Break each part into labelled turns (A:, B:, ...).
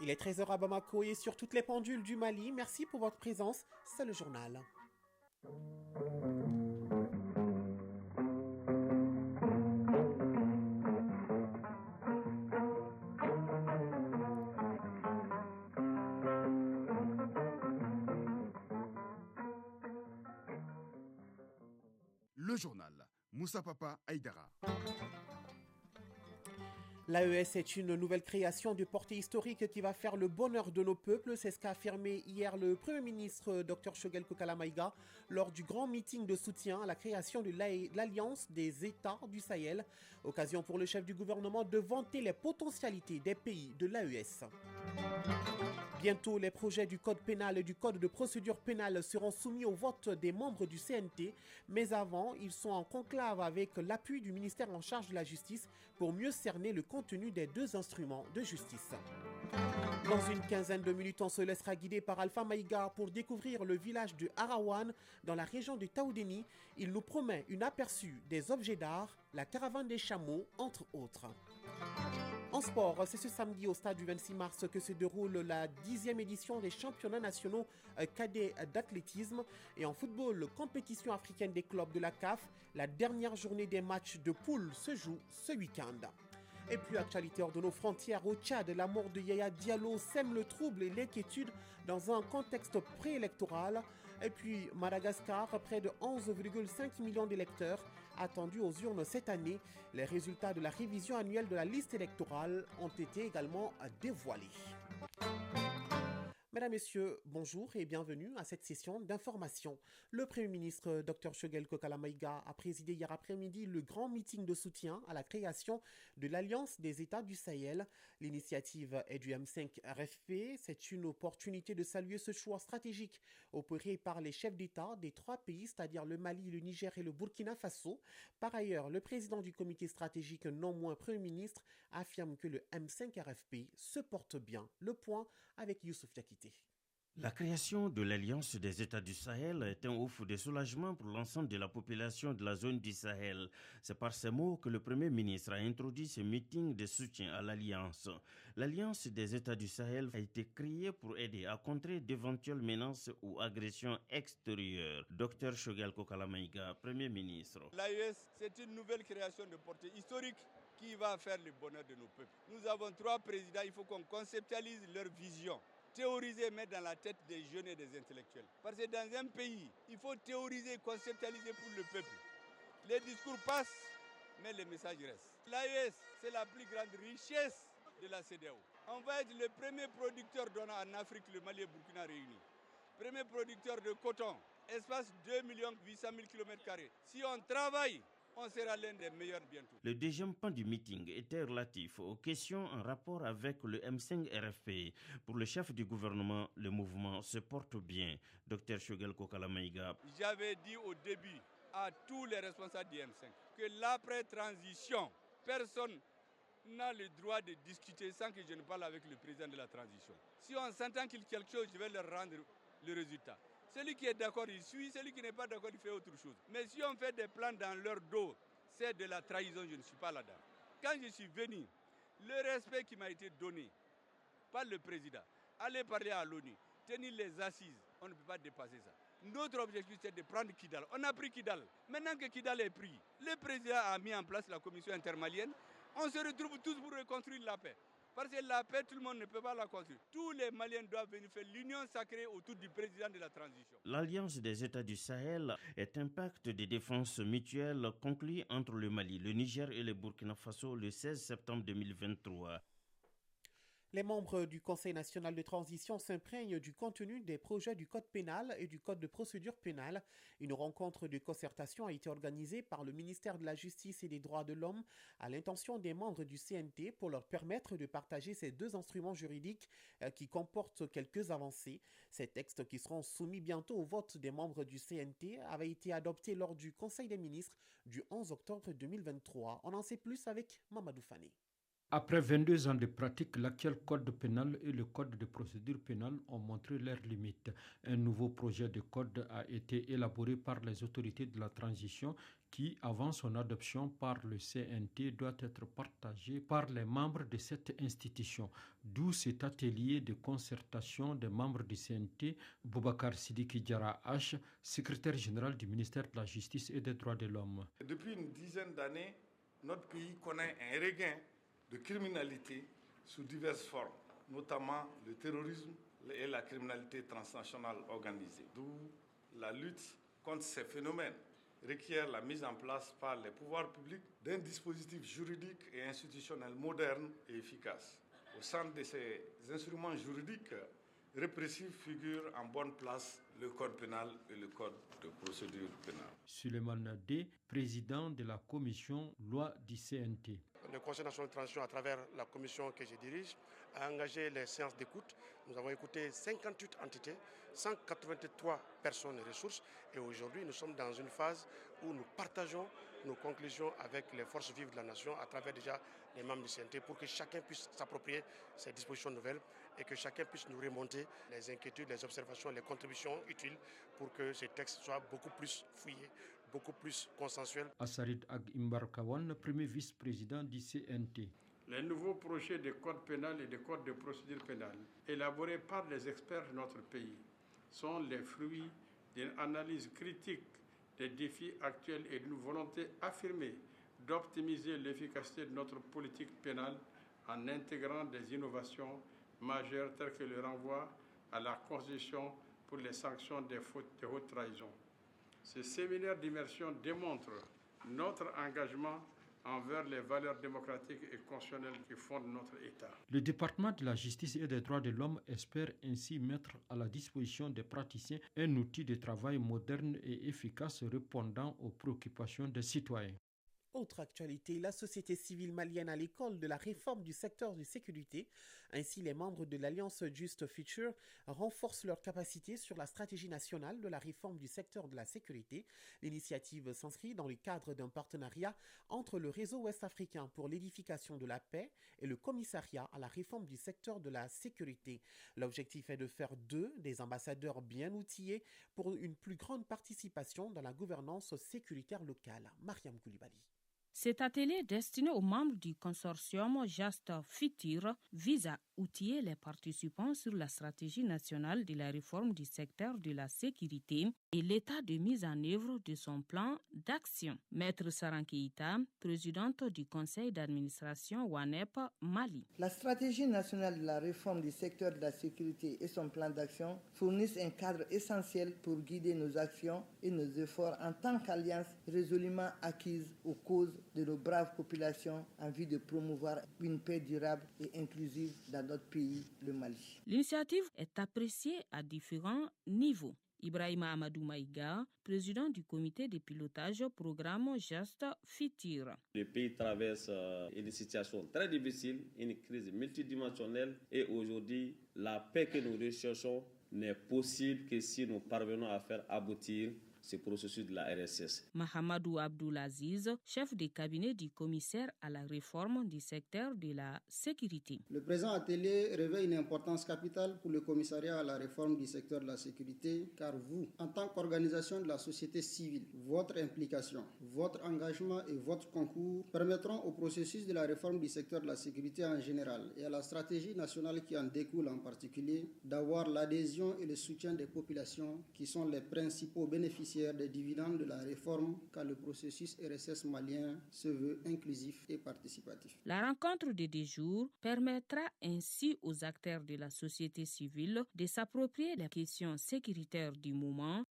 A: Il est 13 heures à Bamako et sur toutes les pendules du Mali. Merci pour votre présence. C'est le journal.
B: Le journal. Moussa Papa Aïdara.
A: L'AES est une nouvelle création de portée historique qui va faire le bonheur de nos peuples. C'est ce qu'a affirmé hier le Premier ministre Dr Choguel Kokala Maïga lors du grand meeting de soutien à la création de l'Alliance des États du Sahel. Occasion pour le chef du gouvernement de vanter les potentialités des pays de l'AES. Bientôt, les projets du code pénal et du code de procédure pénale seront soumis au vote des membres du CNT. Mais avant, ils sont en conclave avec l'appui du ministère en charge de la justice pour mieux cerner le contenu des deux instruments de justice. Dans une quinzaine de minutes, on se laissera guider par Alpha Maïga pour découvrir le village de Arawan dans la région de Taoudéni. Il nous promet un aperçu des objets d'art, la caravane des chameaux, entre autres. En sport, c'est ce samedi au stade du 26 mars que se déroule la 10e édition des championnats nationaux cadets d'athlétisme. Et en football, compétition africaine des clubs de la CAF, la dernière journée des matchs de poule se joue ce week-end. Et puis, actualité hors de nos frontières, au Tchad, la mort de Yaya Diallo sème le trouble et l'inquiétude dans un contexte préélectoral. Et puis, Madagascar, près de 11,5 millions d'électeurs attendus aux urnes cette année. Les résultats de la révision annuelle de la liste électorale ont été également dévoilés. Mesdames, Messieurs, bonjour et bienvenue à cette session d'information. Le Premier ministre Dr Choguel Kokala Maïga a présidé hier après-midi le grand meeting de soutien à la création de l'Alliance des États du Sahel. L'initiative est du M5 RFP. C'est une opportunité de saluer ce choix stratégique opéré par les chefs d'État des trois pays, c'est-à-dire le Mali, le Niger et le Burkina Faso. Par ailleurs, le président du comité stratégique, non moins Premier ministre, affirme que le M5 RFP se porte bien. Le point avec Youssouf Diakité.
C: La création de l'Alliance des États du Sahel est un ouf de soulagement pour l'ensemble de la population de la zone du Sahel. C'est par ces mots que le Premier ministre a introduit ce meeting de soutien à l'Alliance. L'Alliance des États du Sahel a été créée pour aider à contrer d'éventuelles menaces ou agressions extérieures. Dr Choguel Kokala Maïga, Premier ministre.
D: L'AES, c'est une nouvelle création de portée historique qui va faire le bonheur de nos peuples. Nous avons 3 présidents, il faut qu'on conceptualise leur vision. Théoriser, mettre dans la tête des jeunes et des intellectuels. Parce que dans un pays, il faut théoriser, conceptualiser pour le peuple. Les discours passent, mais les messages restent. L'AES, c'est la plus grande richesse de la CEDEAO. On va être le premier producteur d'or en Afrique, le Mali et Burkina réunis. Premier producteur de coton, espace 2 800 000 km². Si on travaille, on sera l'un des meilleurs bientôt.
C: Le deuxième pan du meeting était relatif aux questions en rapport avec le M5 RFP. Pour le chef du gouvernement, le mouvement se porte bien. Dr Choguel Kokala Maïga.
D: J'avais dit au début à tous les responsables du M5 que l'après-transition, personne n'a le droit de discuter sans que je ne parle avec le président de la transition. Si on s'entend qu'il y a quelque chose, je vais leur rendre le résultat. Celui qui est d'accord, il suit. Celui qui n'est pas d'accord, il fait autre chose. Mais si on fait des plans dans leur dos, c'est de la trahison, je ne suis pas là-dedans. Quand je suis venu, le respect qui m'a été donné par le président, aller parler à l'ONU, tenir les assises, on ne peut pas dépasser ça. Notre objectif, c'est de prendre Kidal. On a pris Kidal. Maintenant que Kidal est pris, le président a mis en place la commission intermalienne. On se retrouve tous pour reconstruire la paix. Parce que la paix, tout le monde ne peut pas la construire. Tous les Maliens doivent venir faire l'union sacrée autour du président de la transition.
C: L'Alliance des États du Sahel est un pacte de défense mutuelle conclu entre le Mali, le Niger et le Burkina Faso le 16 septembre 2023.
A: Les membres du Conseil national de transition s'imprègnent du contenu des projets du Code pénal et du Code de procédure pénale. Une rencontre de concertation a été organisée par le ministère de la Justice et des Droits de l'Homme à l'intention des membres du CNT pour leur permettre de partager ces deux instruments juridiques qui comportent quelques avancées. Ces textes qui seront soumis bientôt au vote des membres du CNT avaient été adoptés lors du Conseil des ministres du 11 octobre 2023. On en sait plus avec Mamadou Fane.
E: Après 22 ans de pratique, l'actuel code pénal et le code de procédure pénale ont montré leurs limites. Un nouveau projet de code a été élaboré par les autorités de la transition qui, avant son adoption par le CNT, doit être partagé par les membres de cette institution. D'où cet atelier de concertation des membres du CNT, Boubacar Sidiki Diarra H, secrétaire général du ministère de la Justice et des Droits de l'Homme.
F: Depuis une dizaine d'années, notre pays connaît un regain de criminalité sous diverses formes, notamment le terrorisme et la criminalité transnationale organisée. D'où la lutte contre ces phénomènes requiert la mise en place par les pouvoirs publics d'un dispositif juridique et institutionnel moderne et efficace. Au centre de ces instruments juridiques répressifs figurent en bonne place le code pénal et le code de procédure pénale.
E: Suleiman D, président de la commission loi du CNT.
G: Le Conseil national de transition, à travers la commission que je dirige, a engagé les séances d'écoute. Nous avons écouté 58 entités, 183 personnes et ressources. Et aujourd'hui, nous sommes dans une phase où nous partageons nos conclusions avec les forces vives de la nation à travers déjà les membres du CNT pour que chacun puisse s'approprier ces dispositions nouvelles et que chacun puisse nous remonter les inquiétudes, les observations, les contributions utiles pour que ces textes soient beaucoup plus fouillés, beaucoup plus consensuels.
E: Assarid Ag Imbarkawan, premier vice-président du CNT.
H: Les nouveaux projets de code pénal et de code de procédure pénale élaborés par les experts de notre pays sont les fruits d'une analyse critique des défis actuels et d'une volonté affirmée d'optimiser l'efficacité de notre politique pénale en intégrant des innovations majeures telles que le renvoi à la Constitution pour les sanctions des fautes de haute trahison. Ce séminaire d'immersion démontre notre engagement envers les valeurs démocratiques et constitutionnelles qui fondent notre État.
E: Le département de la justice et des droits de l'homme espère ainsi mettre à la disposition des praticiens un outil de travail moderne et efficace répondant aux préoccupations des citoyens.
A: Autre actualité, la société civile malienne à l'école de la réforme du secteur de sécurité, ainsi les membres de l'Alliance Just Future renforcent leur capacité sur la stratégie nationale de la réforme du secteur de la sécurité. L'initiative s'inscrit dans le cadre d'un partenariat entre le réseau ouest-africain pour l'édification de la paix et le commissariat à la réforme du secteur de la sécurité. L'objectif est de faire d'eux des ambassadeurs bien outillés pour une plus grande participation dans la gouvernance sécuritaire locale. Mariam Koulibaly.
I: Cet atelier destiné aux membres du consortium Just Future vise à outiller les participants sur la stratégie nationale de la réforme du secteur de la sécurité et l'état de mise en œuvre de son plan d'action. Maître Saran Keita, présidente du conseil d'administration WANEP Mali.
J: La stratégie nationale de la réforme du secteur de la sécurité et son plan d'action fournissent un cadre essentiel pour guider nos actions et nos efforts en tant qu'alliance résolument acquise aux causes de nos braves populations en vue de promouvoir une paix durable et inclusive dans notre pays, le Mali.
I: L'initiative est appréciée à différents niveaux. Ibrahima Amadou Maïga, président du comité de pilotage programme Just Future.
K: Le pays traverse une situation très difficile, une crise multidimensionnelle et aujourd'hui, la paix que nous recherchons n'est possible que si nous parvenons à faire aboutir ce processus de la RSS.
I: Mahamadou Abdoulaziz, chef de cabinet du commissaire à la réforme du secteur de la sécurité.
L: Le présent atelier revêt une importance capitale pour le commissariat à la réforme du secteur de la sécurité, car vous, en tant qu'organisation de la société civile, votre implication, votre engagement et votre concours permettront au processus de la réforme du secteur de la sécurité en général et à la stratégie nationale qui en découle en particulier, d'avoir l'adhésion et le soutien des populations qui sont les principaux bénéficiaires des dividendes de la réforme, car le processus RSS malien se veut inclusif et participatif.
I: La rencontre de 2 jours permettra ainsi aux acteurs de la société civile de s'approprier les questions sécuritaires du moment.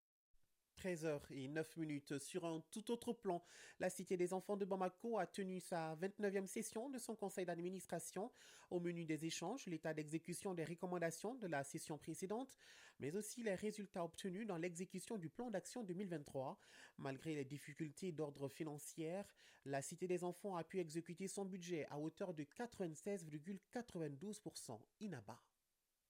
A: 13h09 sur un tout autre plan. La Cité des enfants de Bamako a tenu sa 29e session de son conseil d'administration. Au menu des échanges, l'état d'exécution des recommandations de la session précédente, mais aussi les résultats obtenus dans l'exécution du plan d'action 2023. Malgré les difficultés d'ordre financier, la Cité des enfants a pu exécuter son budget à hauteur de 96,92%. Inaba.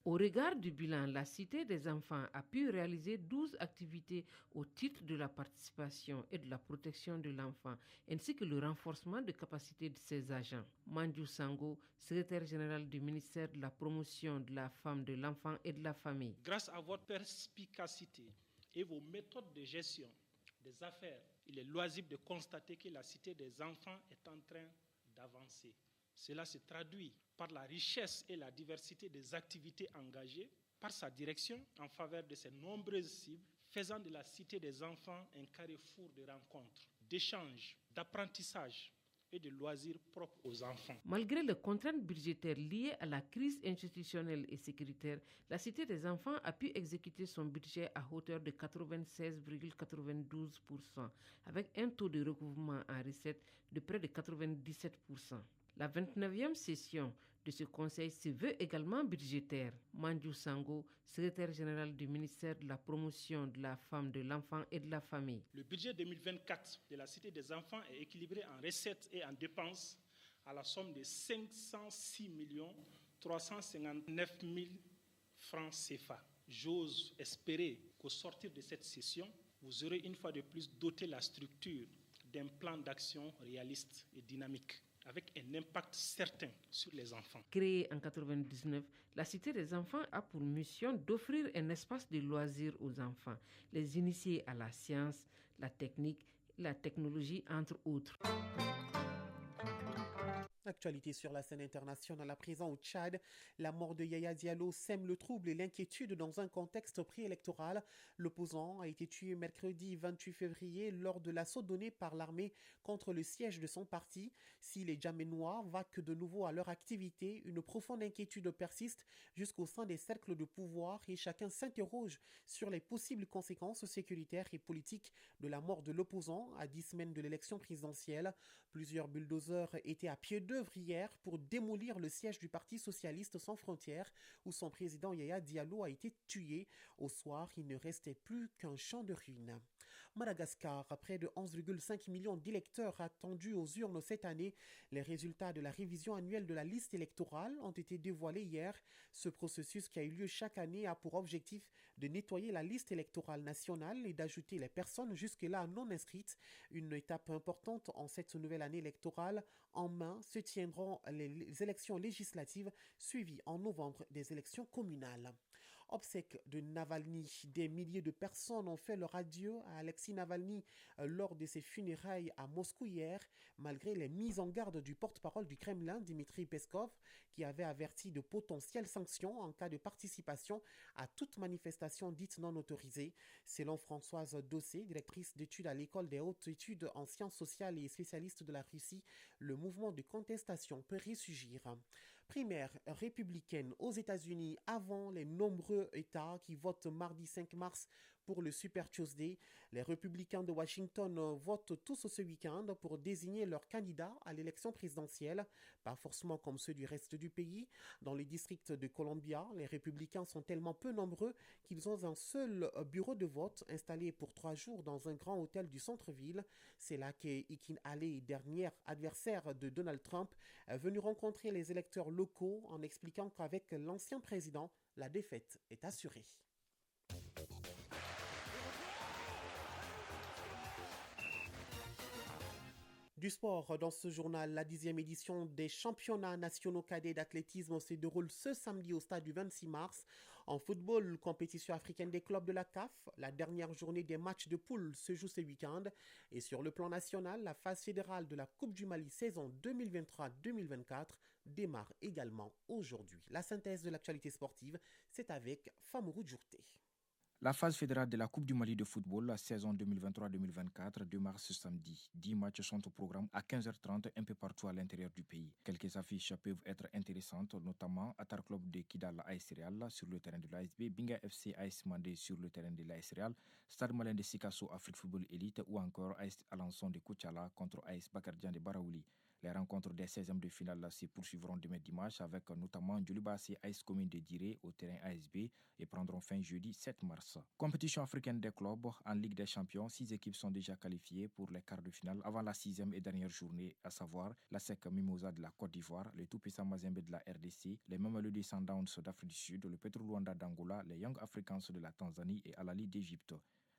M: Au regard du bilan, la Cité des enfants a pu réaliser 12 activités au titre de la participation et de la protection de l'enfant, ainsi que le renforcement de capacités de ses agents. Mandiou Sango, secrétaire général du ministère de la Promotion de la femme, de l'enfant et de la famille.
N: Grâce à votre perspicacité et vos méthodes de gestion des affaires, il est loisible de constater que la Cité des enfants est en train d'avancer. Cela se traduit par la richesse et la diversité des activités engagées par sa direction en faveur de ses nombreuses cibles, faisant de la Cité des enfants un carrefour de rencontres, d'échanges, d'apprentissage et de loisirs propres aux enfants.
M: Malgré les contraintes budgétaires liées à la crise institutionnelle et sécuritaire, la Cité des enfants a pu exécuter son budget à hauteur de 96,92%, avec un taux de recouvrement en recettes de près de 97%. La 29e session de ce conseil se veut également budgétaire. Mandiou Sango, secrétaire général du ministère de la Promotion de la femme, de l'enfant et de la famille.
N: Le budget 2024 de la Cité des enfants est équilibré en recettes et en dépenses à la somme de 506 359 000 francs CFA. J'ose espérer qu'au sortir de cette session, vous aurez une fois de plus doté la structure d'un plan d'action réaliste et dynamique, avec un impact certain sur les enfants.
M: Créée en 1999, la Cité des enfants a pour mission d'offrir un espace de loisirs aux enfants, les initier à la science, la technique, la technologie, entre autres.
A: Actualité sur la scène internationale à présent au Tchad. La mort de Yaya Diallo sème le trouble et l'inquiétude dans un contexte préélectoral. L'opposant a été tué mercredi 28 février lors de l'assaut donné par l'armée contre le siège de son parti. Si les Djamenois vaquent de nouveau à leur activité, une profonde inquiétude persiste jusqu'au sein des cercles de pouvoir et chacun s'interroge sur les possibles conséquences sécuritaires et politiques de la mort de l'opposant à 10 semaines de l'élection présidentielle. Plusieurs bulldozers étaient à pied d'œuvre hier pour démolir le siège du Parti socialiste sans frontières où son président Yaya Diallo a été tué. Au soir, il ne restait plus qu'un champ de ruines. Madagascar, près de 11,5 millions d'électeurs attendus aux urnes cette année. Les résultats de la révision annuelle de la liste électorale ont été dévoilés hier. Ce processus qui a eu lieu chaque année a pour objectif de nettoyer la liste électorale nationale et d'ajouter les personnes jusque-là non inscrites. Une étape importante en cette nouvelle année électorale. En main se tiendront les élections législatives suivies en novembre des élections communales. Obsèques de Navalny. Des milliers de personnes ont fait leur adieu à Alexei Navalny lors de ses funérailles à Moscou hier, malgré les mises en garde du porte-parole du Kremlin, Dmitri Peskov, qui avait averti de potentielles sanctions en cas de participation à toute manifestation dite non autorisée. Selon Françoise Dossé, directrice d'études à l'école des hautes études en sciences sociales et spécialiste de la Russie, le mouvement de contestation peut ressurgir. Primaire républicaine aux États-Unis avant les nombreux États qui votent mardi 5 mars pour le Super Tuesday. Les républicains de Washington votent tous ce week-end pour désigner leur candidat à l'élection présidentielle, pas forcément comme ceux du reste du pays. Dans les districts de Columbia, les républicains sont tellement peu nombreux qu'ils ont un seul bureau de vote installé pour 3 jours dans un grand hôtel du centre-ville. C'est là qu'Ikin Haley, dernier adversaire de Donald Trump, est venu rencontrer les électeurs locaux en expliquant qu'avec l'ancien président, la défaite est assurée. Du sport, dans ce journal, la 10e édition des championnats nationaux cadets d'athlétisme se déroule ce samedi au stade du 26 mars. En football, compétition africaine des clubs de la CAF, la dernière journée des matchs de poule se joue ce week-end. Et sur le plan national, la phase fédérale de la Coupe du Mali saison 2023-2024 démarre également aujourd'hui. La synthèse de l'actualité sportive, c'est avec Famourou Djourté.
O: La phase fédérale de la Coupe du Mali de football, la saison 2023-2024, démarre ce samedi. 10 matchs sont au programme à 15h30 un peu partout à l'intérieur du pays. Quelques affiches peuvent être intéressantes, notamment Atar Club de Kidal AS Real sur le terrain de l'ASB, Binga FC AS Mandé sur le terrain de l'AS Real, Stade Malien de Sikasso Afrique Football Elite ou encore AS Alençon de Koutiala contre AS Bakardian de Baraouli. Les rencontres des 16e de finale se poursuivront demain dimanche avec notamment Djolibassi AS Commune de Diré au terrain ASB et prendront fin jeudi 7 mars. Compétition africaine des clubs en Ligue des Champions, 6 équipes sont déjà qualifiées pour les quarts de finale avant la 6e et dernière journée, à savoir la SEC Mimosa de la Côte d'Ivoire, le Tout-Puissant Mazembe de la RDC, les Mamelodi Sundowns d'Afrique du Sud, le Petro Luanda d'Angola, les Young Africans de la Tanzanie et Al Ahly d'Égypte.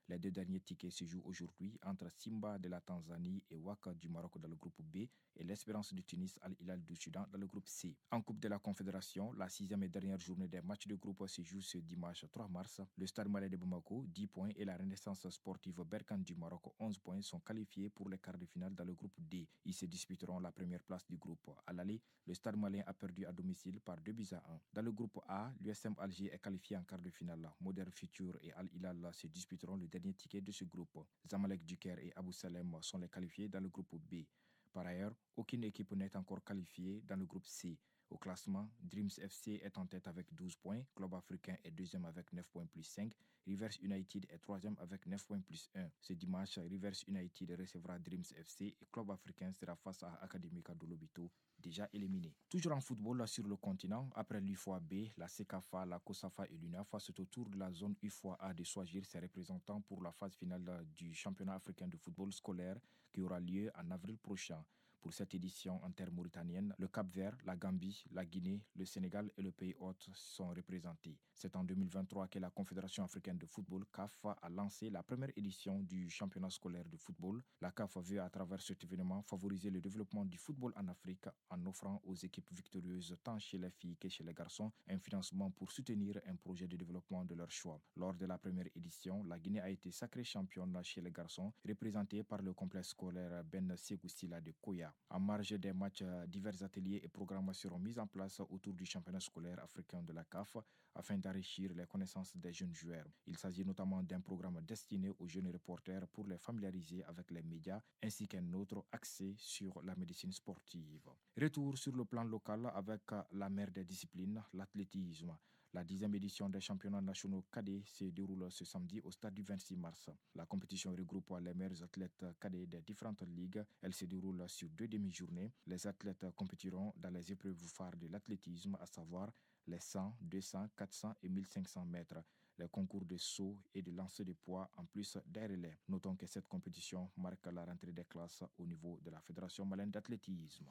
O: Les 2 derniers tickets se jouent aujourd'hui entre Simba de la Tanzanie et Waka du Maroc dans le groupe B et l'Espérance du Tunis Al Hilal du Soudan dans le groupe C. En Coupe de la Confédération, la 6e et dernière journée des matchs de groupe se joue ce dimanche 3 mars. Le Stade Malien de Bamako, 10 points, et la Renaissance sportive Berkane du Maroc, 11 points, sont qualifiés pour les quarts de finale dans le groupe D. Ils se disputeront la première place du groupe. À l'aller, le Stade Malien a perdu à domicile par 2-1. Dans le groupe A, l'USM Alger est qualifié en quart de finale. Modern Future et Al Hilal se disputeront le dernier ticket de ce groupe. Zamalek du Caire et Abou Salem sont les qualifiés dans le groupe B. Par ailleurs, aucune équipe n'est encore qualifiée dans le groupe C. Au classement, Dreams FC est en tête avec 12 points, Club Africain est 2e avec 9 points plus 5, Rivers United est 3e avec 9 points plus 1. Ce dimanche, Rivers United recevra Dreams FC et Club Africain sera face à Académica de Lobito, déjà éliminé. Toujours en football sur le continent, après l'UFOA B, la CECAFA, la COSAFA et l'UNAFA, c'est au tour de la zone UFOA A de choisir ses représentants pour la phase finale du championnat africain de football scolaire qui aura lieu en avril prochain. Pour cette édition intermauritanienne, le Cap-Vert, la Gambie, la Guinée, le Sénégal et le pays hôte sont représentés. C'est en 2023 que la Confédération africaine de football, CAF, a lancé la première édition du championnat scolaire de football. La CAF veut à travers cet événement favoriser le développement du football en Afrique en offrant aux équipes victorieuses tant chez les filles que chez les garçons un financement pour soutenir un projet de développement de leur choix. Lors de la première édition, la Guinée a été sacrée championne chez les garçons, représentée par le complexe scolaire Ben Segoussila de Koya. En marge des matchs, divers ateliers et programmes seront mis en place autour du championnat scolaire africain de la CAF afin d'enrichir les connaissances des jeunes joueurs. Il s'agit notamment d'un programme destiné aux jeunes reporters pour les familiariser avec les médias ainsi qu'un autre axé sur la médecine sportive. Retour sur le plan local avec la mère des disciplines, l'athlétisme. La 10e édition des championnats nationaux cadets se déroule ce samedi au stade du 26 mars. La compétition regroupe les meilleurs athlètes cadets des différentes ligues. Elle se déroule sur 2 demi-journées. Les athlètes compétiront dans les épreuves phares de l'athlétisme, à savoir les 100, 200, 400 et 1500 mètres. Les concours de saut et de lancer de poids en plus des relais. Notons que cette compétition marque la rentrée des classes au niveau de la Fédération malienne d'athlétisme.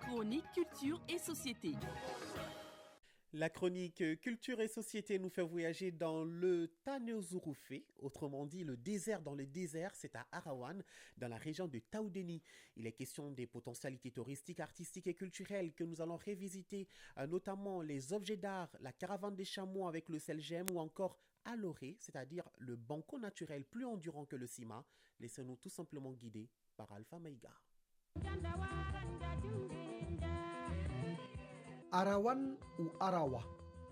P: Chronique Culture et Société.
A: La chronique Culture et Société nous fait voyager dans le Tanezouroufé, autrement dit le désert dans le désert, c'est à Arawan, dans la région de Taoudéni. Il est question des potentialités touristiques, artistiques et culturelles que nous allons révisiter, notamment les objets d'art, la caravane des chameaux avec le Selgem ou encore Aloré, c'est-à-dire le banco naturel plus endurant que le Sima. Laissez-nous tout simplement guider par Alpha Maïga.
Q: Arawan ou Arawa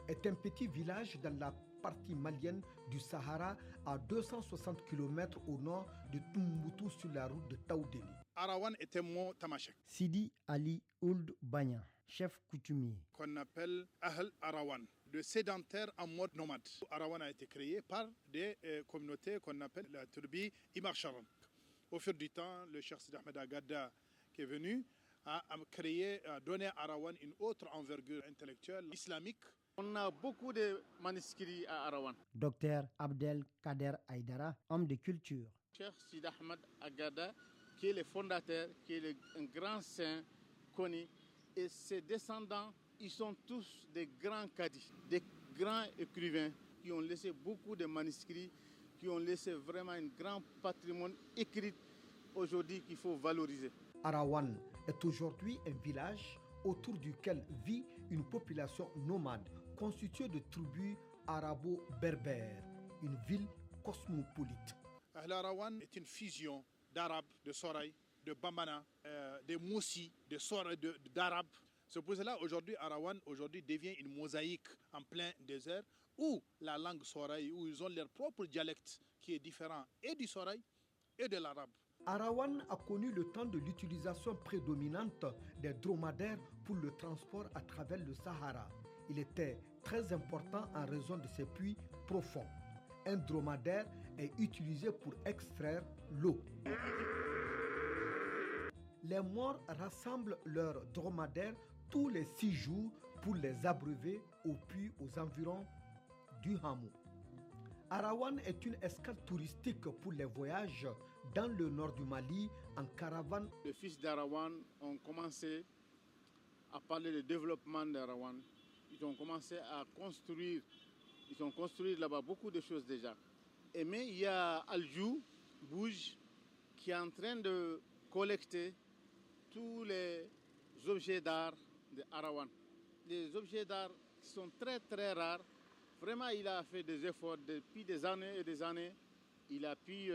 Q: est un petit village dans la partie malienne du Sahara à 260 km au nord de Tombouctou sur la route de Taoudéni.
R: Arawan est un mot tamashek.
S: Sidi Ali Ould Banya, chef coutumier.
R: Qu'on appelle Ahl Arawan, de sédentaire en mode nomade. Arawan a été créé par des communautés qu'on appelle la Turbi Imarcharan. Au fil du temps, le Cheikh Sidi Ahmed Agada qui est venu a créé, a donné à Arawan une autre envergure intellectuelle islamique.
T: On a beaucoup de manuscrits à Arawan.
S: Docteur Abdel Kader Aïdara, homme de culture.
T: Cheikh Sidi Ahmed Agada, qui est le fondateur, qui est un grand saint connu. Et ses descendants, ils sont tous des grands cadis, des grands écrivains qui ont laissé beaucoup de manuscrits, qui ont laissé vraiment un grand patrimoine écrit aujourd'hui qu'il faut valoriser.
Q: Arawan est aujourd'hui un village autour duquel vit une population nomade constituée de tribus arabo-berbères, une ville cosmopolite.
R: Ahl Arawan est une fusion d'Arabes, de Soraï, de Bamana, de Moussi, d'Arabes. C'est pour cela aujourd'hui Arawan devient une mosaïque en plein désert où la langue Soraï, où ils ont leur propre dialecte qui est différent et du Soraï et de l'arabe.
Q: Arawan a connu le temps de l'utilisation prédominante des dromadaires pour le transport à travers le Sahara. Il était très important en raison de ses puits profonds. Un dromadaire est utilisé pour extraire l'eau. les Maures rassemblent leurs dromadaires tous les 6 jours pour les abreuver au puits aux environs du hameau. Arawan est une escale touristique pour les voyages dans le nord du Mali en caravane.
T: Les fils d'Arawan ont commencé à parler de développement d'Arawan. Ils ont commencé à construire. Ils ont construit là-bas beaucoup de choses déjà. Mais il y a Aljou, Bouge, qui est en train de collecter tous les objets d'art de Arawan. Des objets d'art qui sont très très rares. Vraiment, il a fait des efforts depuis des années et des années. Il a pu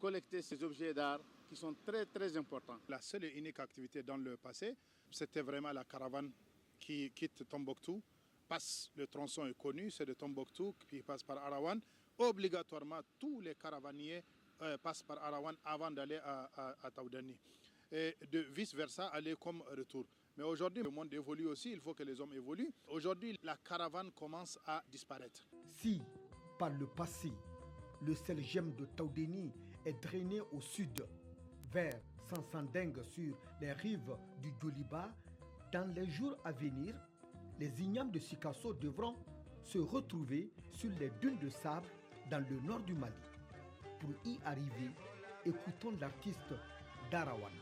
T: collecter ces objets d'art qui sont très très importants.
R: La seule et unique activité dans le passé, c'était vraiment la caravane qui quitte Tombouctou. Le tronçon est connu, c'est de Tombouctou qui passe par Arawan. Obligatoirement, tous les caravaniers passent par Arawan avant d'aller à Taoudani. Et de vice-versa, aller comme retour. Mais aujourd'hui, le monde évolue aussi, il faut que les hommes évoluent. Aujourd'hui, la caravane commence à disparaître.
Q: Si, par le passé, le Selgem de Taoudeni est drainé au sud, vers Sansandeng sur les rives du Djoliba, dans les jours à venir, les ignames de Sikasso devront se retrouver sur les dunes de sable dans le nord du Mali. Pour y arriver, écoutons l'artiste d'Arawan.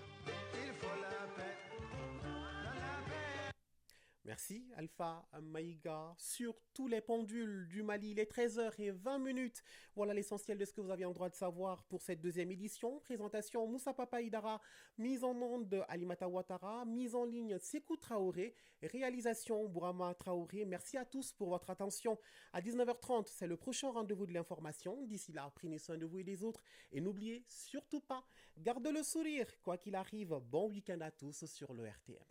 A: Merci Alpha Maïga. Sur tous les pendules du Mali, il est 13h20. Voilà l'essentiel de ce que vous avez en droit de savoir pour cette deuxième édition. Présentation Moussa Papa Aïdara, mise en onde Alimata Ouattara, mise en ligne Sékou Traoré, réalisation Bourama Traoré. Merci à tous pour votre attention. À 19h30, c'est le prochain rendez-vous de l'information. D'ici là, prenez soin de vous et des autres. Et n'oubliez surtout pas, gardez le sourire. Quoi qu'il arrive, bon week-end à tous sur le RTM.